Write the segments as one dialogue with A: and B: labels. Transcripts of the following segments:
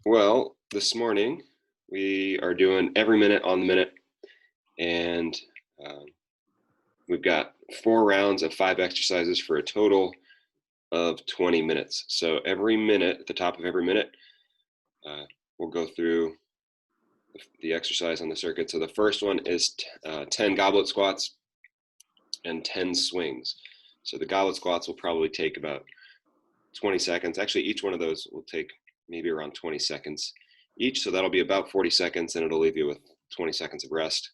A: Well, this morning we are doing every minute on the minute, and um, we've got 4 rounds of 5 exercises for a total of 20 minutes. So every minute, at the top of every minute, we'll go through the exercise on the circuit. So the first one is 10 goblet squats and 10 swings. So the goblet squats will probably take about 20 seconds. Actually, each one of those will take maybe around 20 seconds each. So that'll be about 40 seconds, and it'll leave you with 20 seconds of rest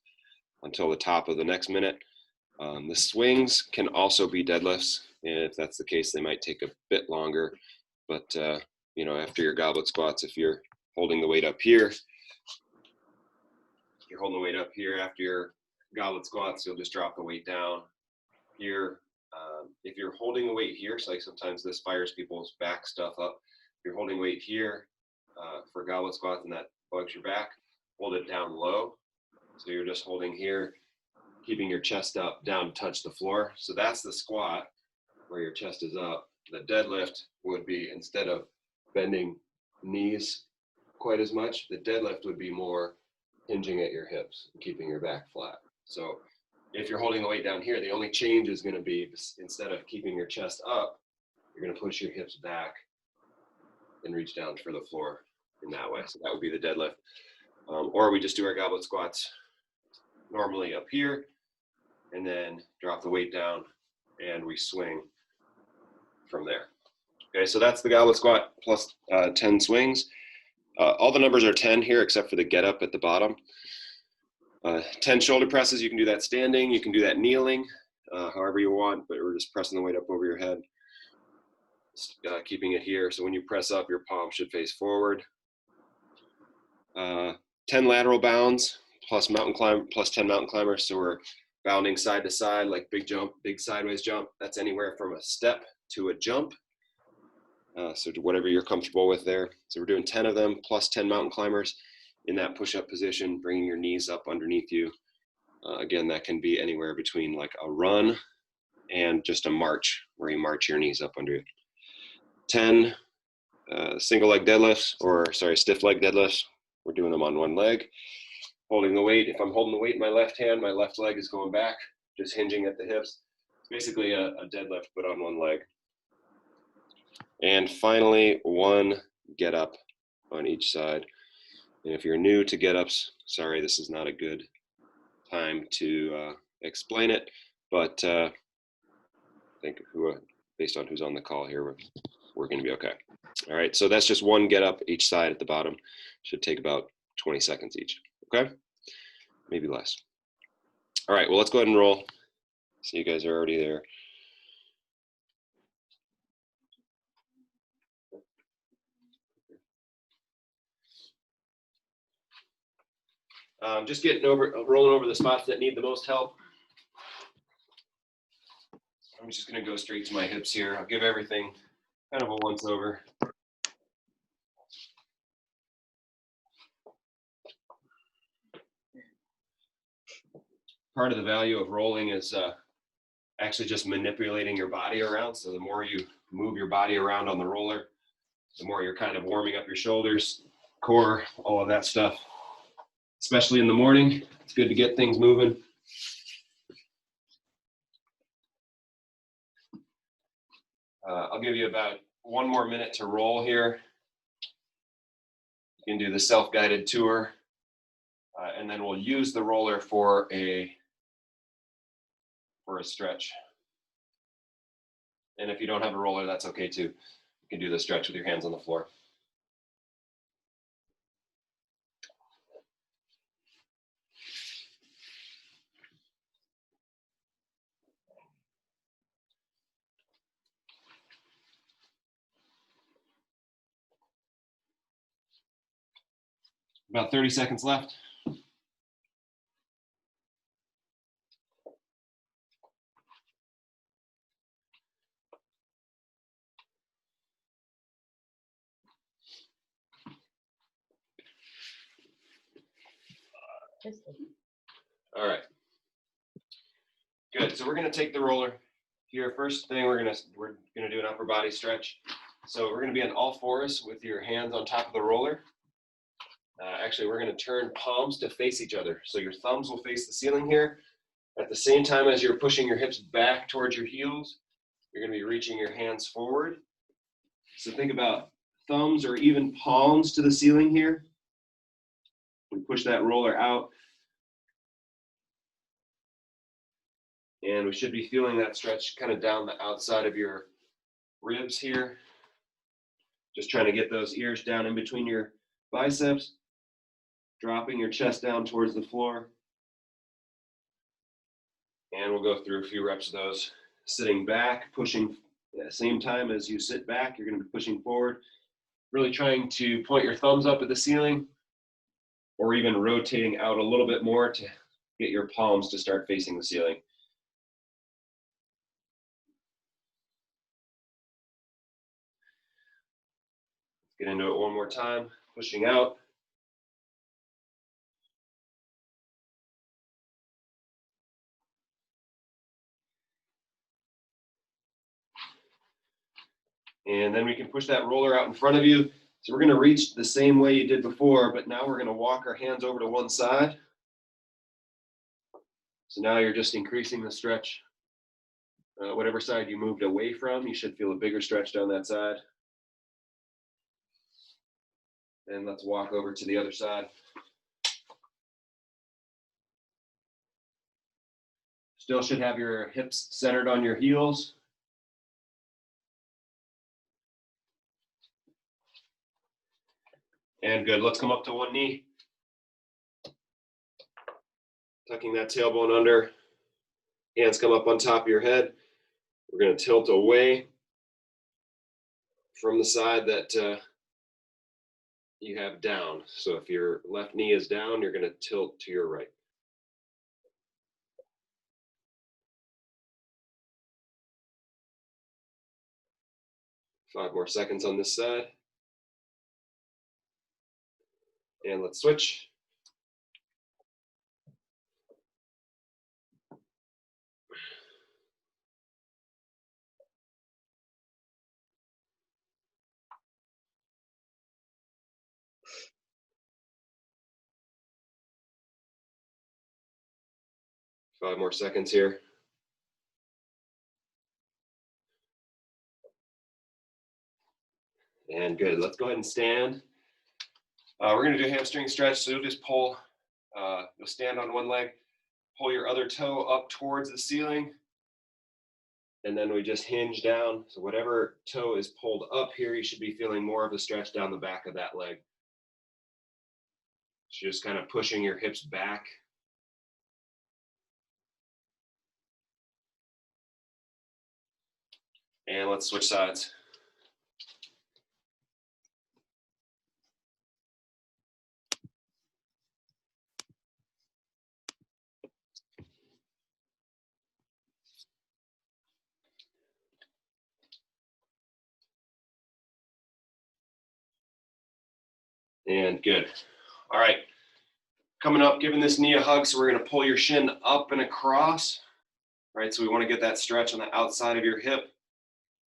A: until the top of the next minute. The swings can also be deadlifts. And if that's the case, they might take a bit longer. But, after your goblet squats, if you're holding the weight up here, after your goblet squats, you'll just drop the weight down here. If you're holding the weight here, so like sometimes this fires people's back stuff up. If you're holding weight here for goblet squats and that bugs your back, hold it down low. So you're just holding here, keeping your chest up, down to touch the floor. So that's the squat where your chest is up. The deadlift would be, instead of bending knees quite as much, the deadlift would be more hinging at your hips and keeping your back flat. So if you're holding the weight down here, the only change is going to be, instead of keeping your chest up, you're going to push your hips back and reach down for the floor in that way. So that would be the deadlift. Or we just do our goblet squats normally up here, and then drop the weight down, and we swing from there. Okay, so that's the goblet squat plus 10 swings. All the numbers are 10 here except for the get up at the bottom. 10 shoulder presses, you can do that standing, you can do that kneeling, however you want, but we're just pressing the weight up over your head, keeping it here. So when you press up, your palm should face forward. 10 lateral bounds plus 10 mountain climbers. So we're bounding side to side, like big jump, big sideways jump. That's anywhere from a step to a jump. So to whatever you're comfortable with there. So we're doing 10 of them plus 10 mountain climbers in that push-up position, bringing your knees up underneath you. Again, that can be anywhere between like a run and just a march, where you march your knees up under you. 10 single leg deadlifts, stiff leg deadlifts. We're doing them on one leg. Holding the weight. If I'm holding the weight in my left hand, my left leg is going back, just hinging at the hips. It's basically a deadlift, but on one leg. And finally, one get up on each side. And if you're new to get ups, sorry, this is not a good time to explain it, but I think based on who's on the call here, we're going to be okay. All right, so that's just one get up each side at the bottom. Should take about 20 seconds each, okay? Maybe less. All right, well, let's go ahead and roll. So you guys are already there. Just rolling over the spots that need the most help. I'm just going to go straight to my hips here. I'll give everything kind of a once over. Part of the value of rolling is actually just manipulating your body around. So the more you move your body around on the roller, the more you're kind of warming up your shoulders, core, all of that stuff. Especially in the morning, it's good to get things moving. I'll give you about 1 more minute to roll here. You can do the self-guided tour, and then we'll use the roller for a stretch. And if you don't have a roller, that's okay too. You can do the stretch with your hands on the floor. About 30 seconds left. All right. Good. So we're going to take the roller here. First thing, we're going to do an upper body stretch. So we're going to be on all fours with your hands on top of the roller. Actually, we're going to turn palms to face each other. So your thumbs will face the ceiling here. At the same time as you're pushing your hips back towards your heels, you're going to be reaching your hands forward. So think about thumbs or even palms to the ceiling here. We push that roller out. And we should be feeling that stretch kind of down the outside of your ribs here. Just trying to get those ears down in between your biceps, dropping your chest down towards the floor. And we'll go through a few reps of those. Sitting back, pushing at the same time as you sit back, you're going to be pushing forward. Really trying to point your thumbs up at the ceiling, or even rotating out a little bit more to get your palms to start facing the ceiling. Get into it one more time, pushing out. And then we can push that roller out in front of you. So we're going to reach the same way you did before, but now we're going to walk our hands over to one side. So now you're just increasing the stretch. Whatever side you moved away from, you should feel a bigger stretch down that side. And let's walk over to the other side. Still should have your hips centered on your heels. And good, let's come up to one knee. Tucking that tailbone under. Hands come up on top of your head. We're going to tilt away from the side that you have down. So if your left knee is down, you're going to tilt to your right. Five more seconds on this side. And let's switch. Five more seconds here. And good, let's go ahead and stand. We're going to do a hamstring stretch, so you'll just pull, you'll stand on one leg, pull your other toe up towards the ceiling, and then we just hinge down. So whatever toe is pulled up here, you should be feeling more of a stretch down the back of that leg. So just kind of pushing your hips back. And let's switch sides. And good. All right. Coming up, giving this knee a hug. So we're going to pull your shin up and across. All right. So we want to get that stretch on the outside of your hip,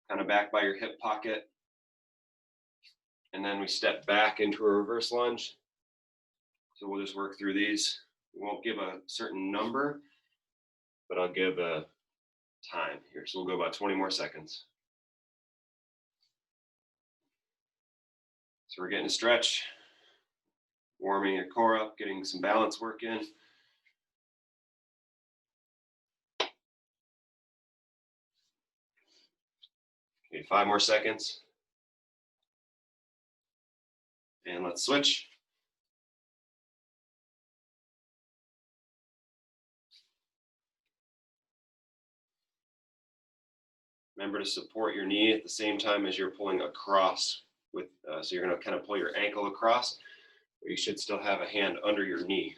A: kind of back by your hip pocket. And then we step back into a reverse lunge. So we'll just work through these. We won't give a certain number, but I'll give a time here. So we'll go about 20 more seconds. So we're getting a stretch, warming your core up, getting some balance work in. Okay, 5 more seconds. And let's switch. Remember to support your knee at the same time as you're pulling across with, so you're going to kind of pull your ankle across, but you should still have a hand under your knee.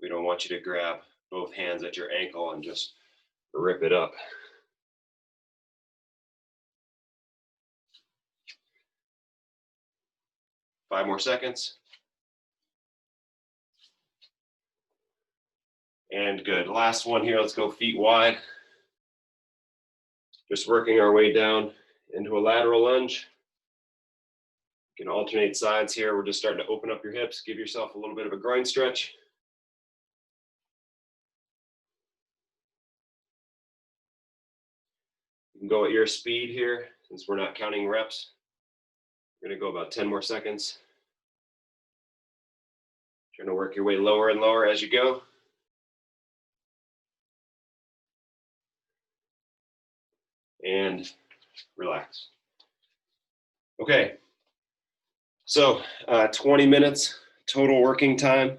A: We don't want you to grab both hands at your ankle and just rip it up. Five more seconds. And good. Last one here. Let's go feet wide. Just working our way down into a lateral lunge. You can alternate sides here. We're just starting to open up your hips. Give yourself a little bit of a groin stretch. You can go at your speed here, since we're not counting reps. We're gonna go about 10 more seconds. Trying to work your way lower and lower as you go. And relax. Okay, so 20 minutes total working time.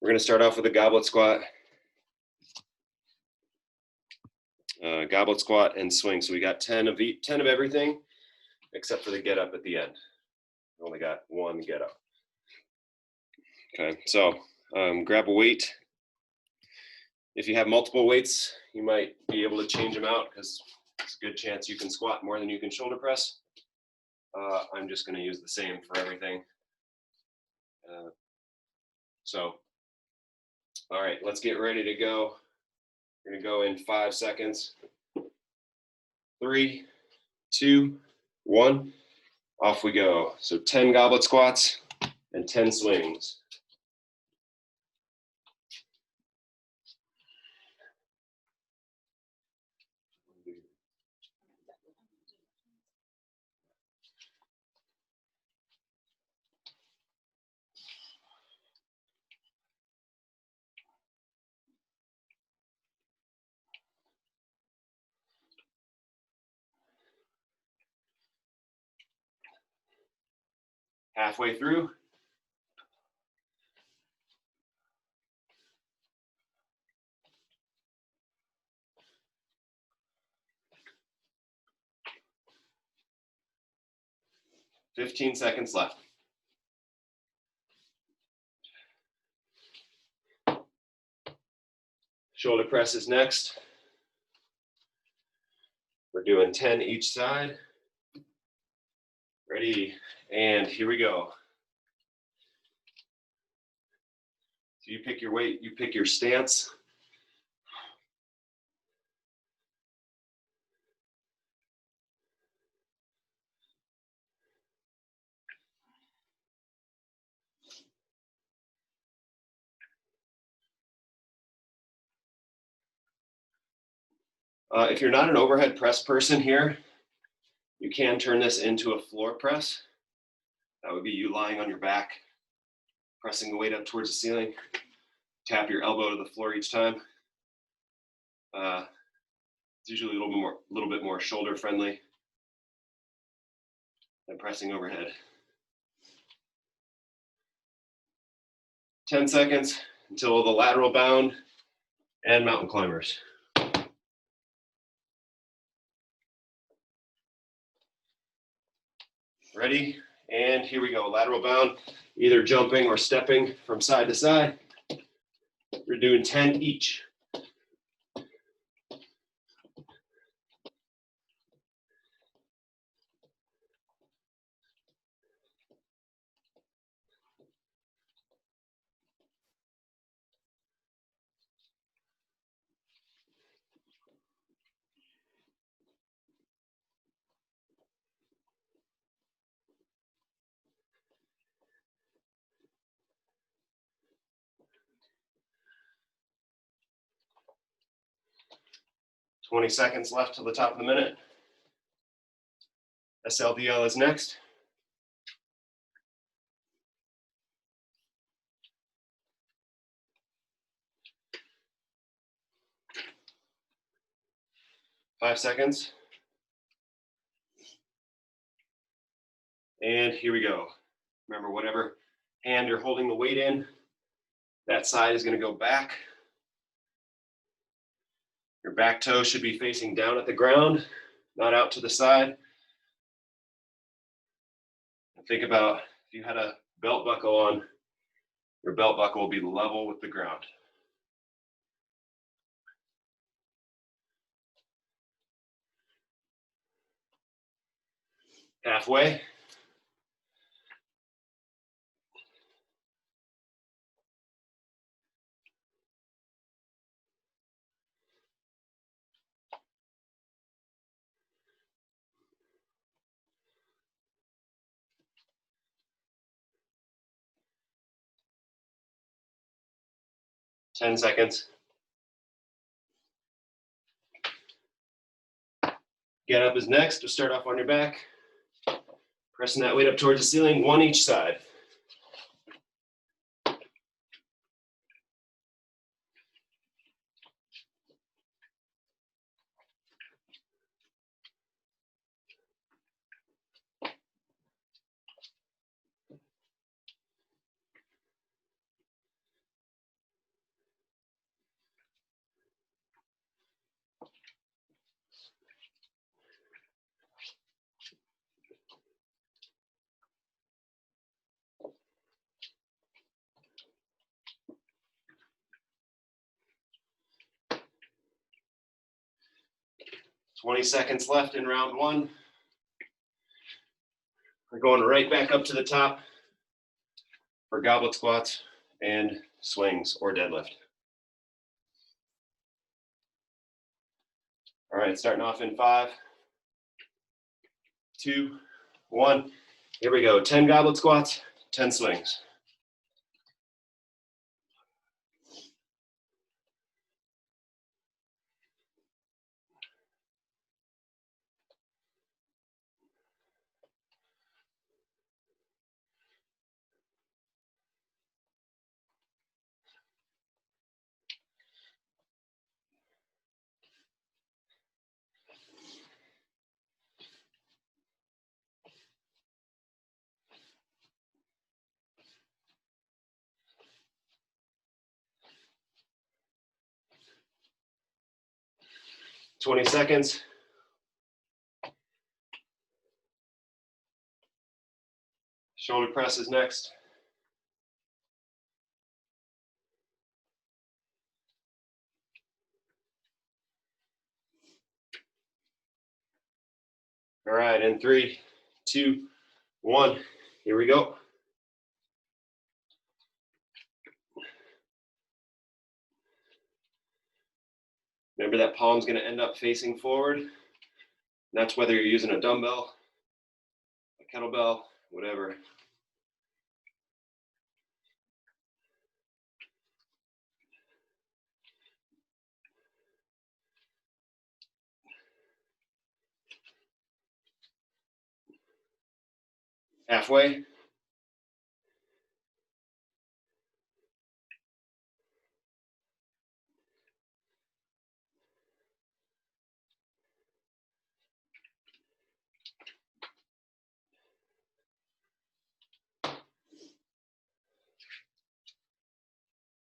A: We're gonna start off with a goblet squat. Goblet squat and swing. So we got 10 of everything, except for the get up at the end. We only got one get up. Okay, so grab a weight. If you have multiple weights, you might be able to change them out because it's a good chance you can squat more than you can shoulder press. I'm just going to use the same for everything. All right, let's get ready to go. We're going to go in 5 seconds. 3, 2, 1. Off we go. So 10 goblet squats and 10 swings. Halfway through. $15 seconds left. Shoulder press is next. We're doing 10 each side. Ready, and here we go. So you pick your weight, you pick your stance. If you're not an overhead press person here, you can turn this into a floor press. That would be you lying on your back, pressing the weight up towards the ceiling. Tap your elbow to the floor each time. It's usually a little bit more shoulder friendly than pressing overhead. 10 seconds until the lateral bound and mountain climbers. Ready, and here we go. Lateral bound, either jumping or stepping from side to side. We're doing 10 each. $20 seconds left till the top of the minute. SLDL is next. Five seconds. And here we go. Remember, whatever hand you're holding the weight in, that side is going to go back. Your back toe should be facing down at the ground, not out to the side. And think about if you had a belt buckle on, your belt buckle will be level with the ground. Halfway. 10 seconds. Get up is next. We'll start off on your back. Pressing that weight up towards the ceiling, one each side. "20 seconds left in round one. We're going right back up to the top for goblet squats and swings or deadlift. All right, starting off in 5, 2, 1. Here we go. 10 goblet squats, 10 swings. "20 seconds. Shoulder press is next. All right, in 3, 2, 1. Here we go. Remember that palm's going to end up facing forward. And that's whether you're using a dumbbell, a kettlebell, whatever. Halfway.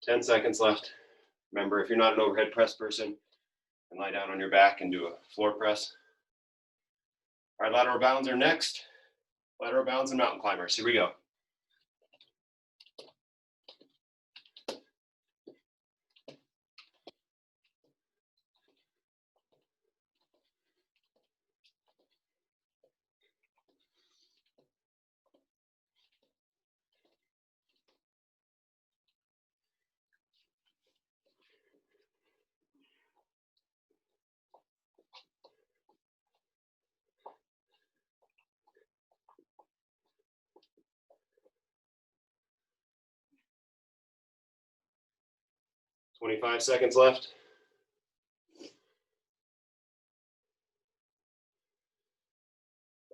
A: "10 seconds left. Remember, if you're not an overhead press person, you can lie down on your back and do a floor press. All right, lateral bounds are next. Lateral bounds and mountain climbers. Here we go. "25 seconds left.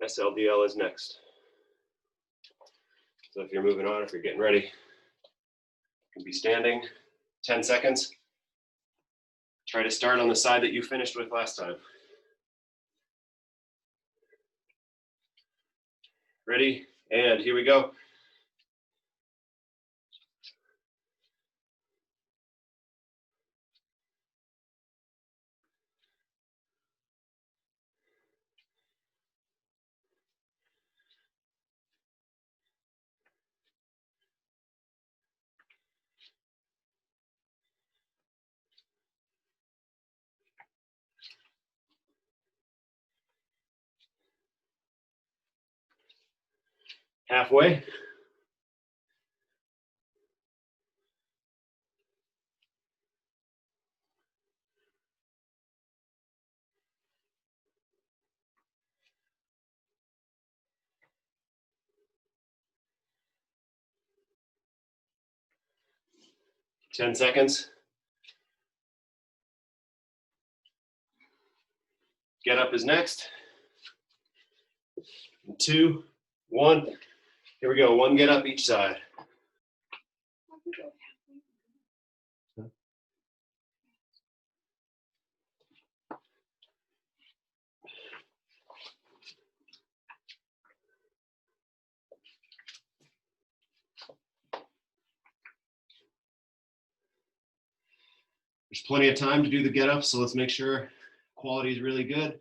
A: SLDL is next. So if you're moving on, if you're getting ready, you can be standing. 10 seconds. Try to start on the side that you finished with last time. Ready? And here we go. Halfway. "10 seconds. Get up is next. 2, 1. Here we go. 1 get up each side. There's plenty of time to do the get up, so let's make sure quality is really good.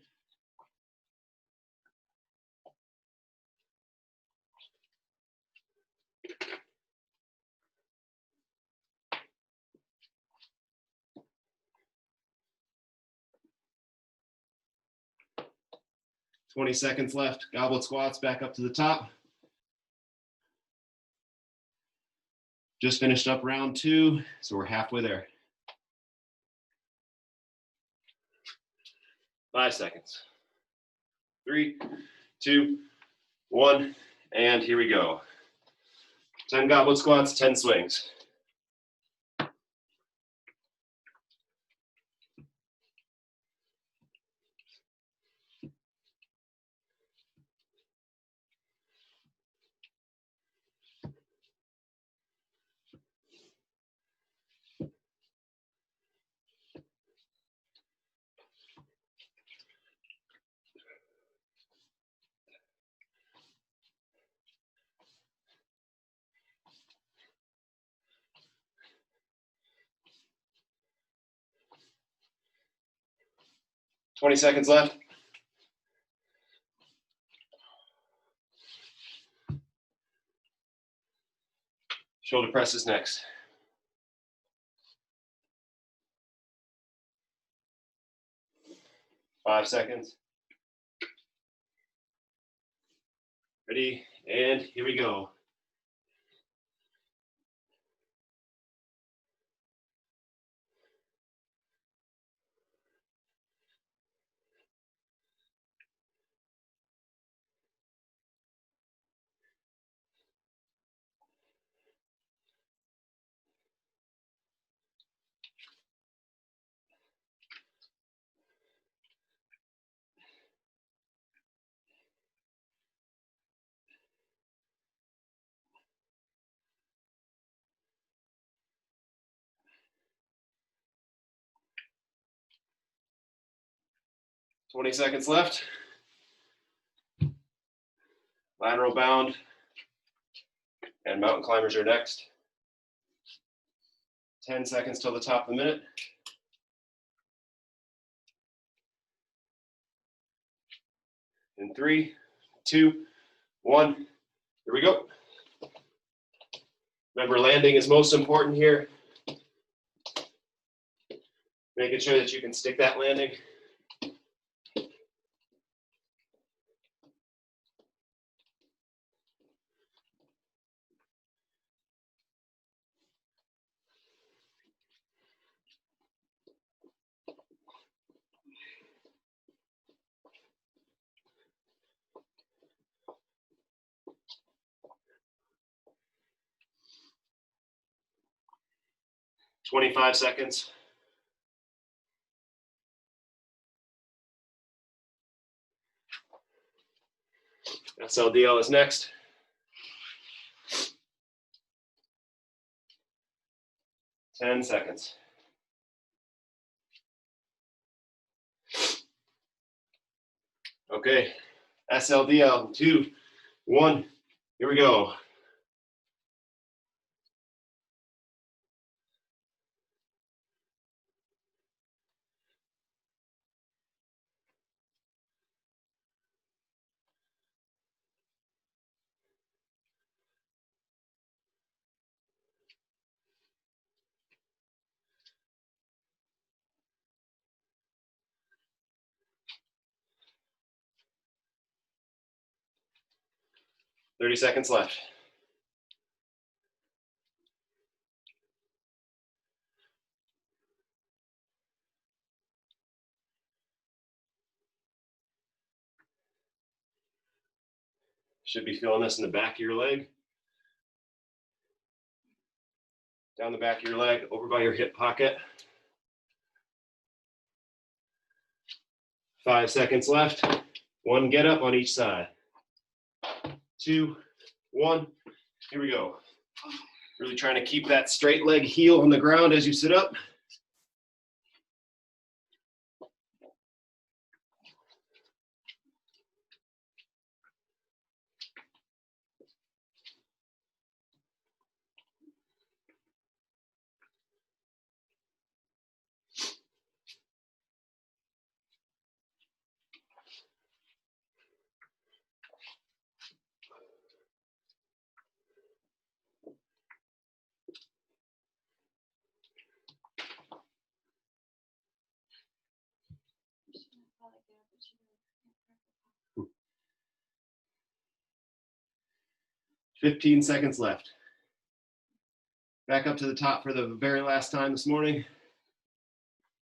A: "20 seconds left. Goblet squats back up to the top. Just finished up round 2, so we're halfway there. 5 seconds. 3, 2, 1, and here we go. 10 goblet squats, 10 swings. "20 seconds left. Shoulder press is next. Five seconds. Ready, and here we go. "20 seconds left. Lateral bound and mountain climbers are next. 10 seconds till the top of the minute. In 3, 2, 1, here we go. Remember, landing is most important here. Making sure that you can stick that landing. "25 seconds. SLDL is next. 10 seconds. Okay, SLDL, 2, 1, here we go. "30 seconds left. Should be feeling this in the back of your leg. Down the back of your leg, over by your hip pocket. 5 seconds left. 1 get up on each side. 2, 1. Here we go. Really trying to keep that straight leg heel on the ground as you sit up. Hmm. 15 seconds left. Back up to the top for the very last time this morning.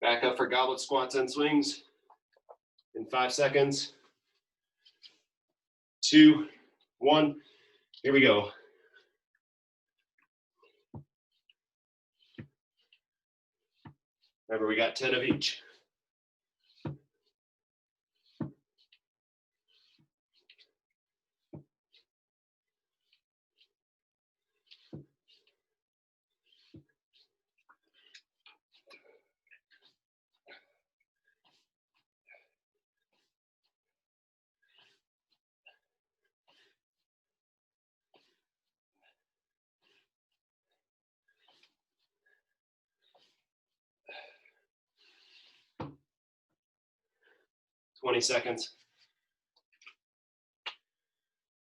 A: Back up for goblet squats and swings in 5 seconds. 2, 1. Here we go. Remember, we got 10 of each. Twenty seconds.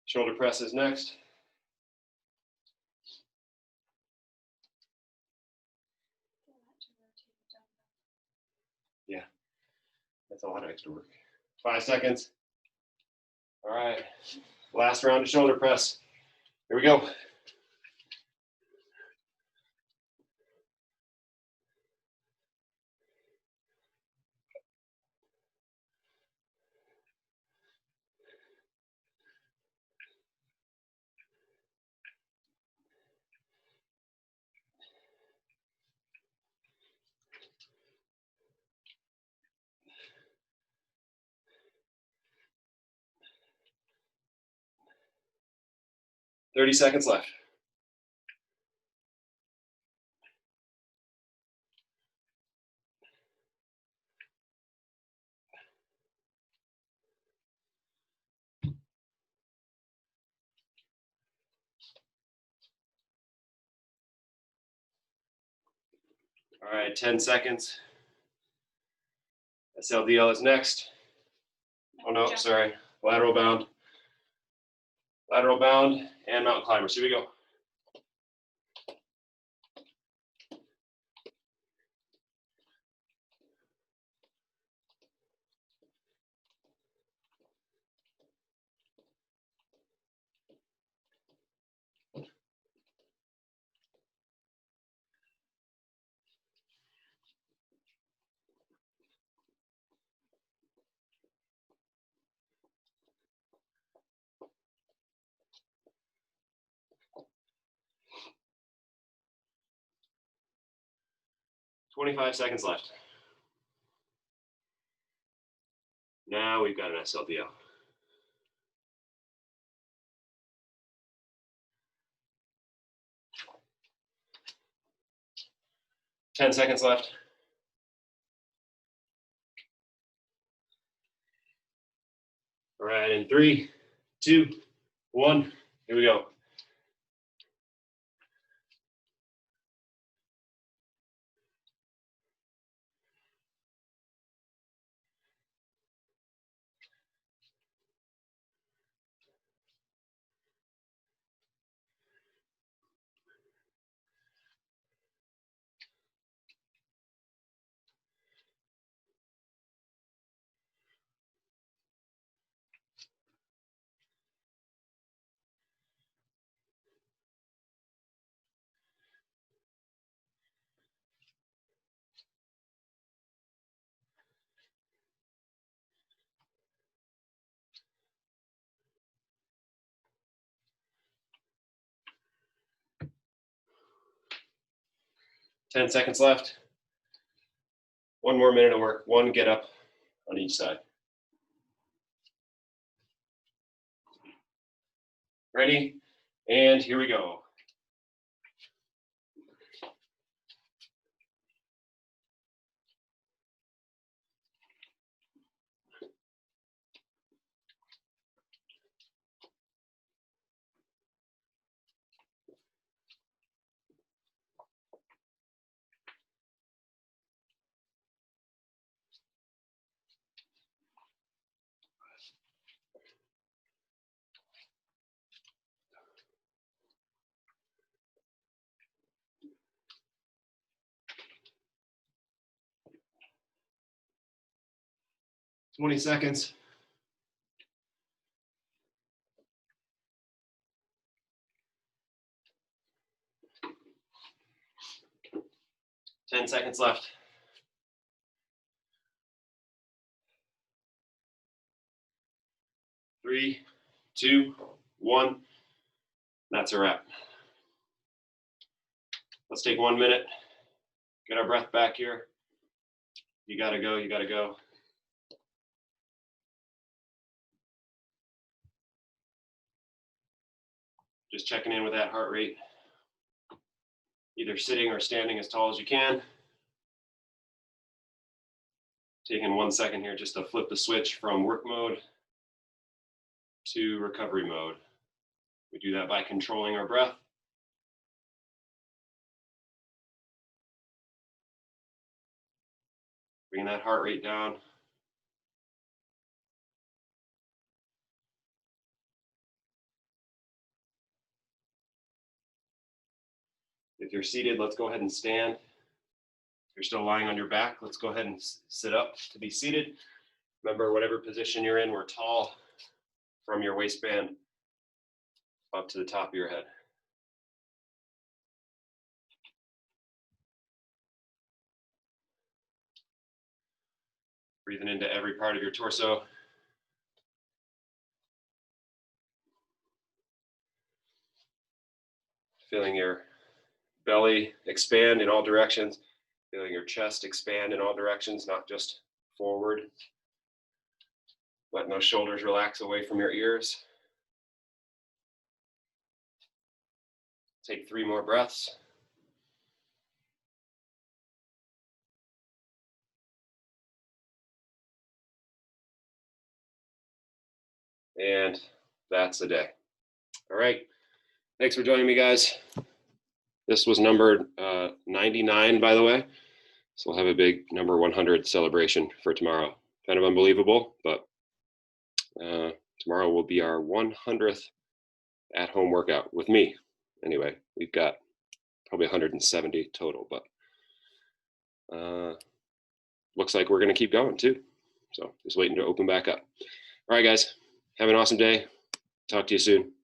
A: Shoulder press is next. Yeah, that's a lot of extra work. 5 seconds. All right, last round of shoulder press. Here we go. Thirty seconds left. All right, 10 seconds. SLDL is next. Oh no, sorry. Lateral bound. Lateral bound and mountain climbers. Here we go. $25 seconds left. Now we've got an SLDL. Ten seconds left. All right, in 3, 2, 1, here we go. Ten seconds left. 1 more minute of work. 1 get up on each side. Ready? And here we go. "20 seconds. "10 seconds left. 3, 2, 1. That's a wrap. Let's take 1 minute. Get our breath back here. You gotta go, you gotta go. Just checking in with that heart rate. Either sitting or standing as tall as you can. Taking 1 second here just to flip the switch from work mode to recovery mode. We do that by controlling our breath. Bringing that heart rate down. If you're seated, let's go ahead and stand. If you're still lying on your back, let's go ahead and sit up to be seated. Remember, whatever position you're in, we're tall from your waistband up to the top of your head. Breathing into every part of your torso. Feeling your belly expand in all directions. Feeling your chest expand in all directions, not just forward. Letting those shoulders relax away from your ears. Take 3 more breaths. And that's the day. All right. Thanks for joining me, guys. This was number 99, by the way. So we'll have a big number 100 celebration for tomorrow. Kind of unbelievable, but tomorrow will be our 100th at-home workout with me. Anyway, we've got probably 170 total, but looks like we're going to keep going too. So just waiting to open back up. All right, guys, have an awesome day. Talk to you soon.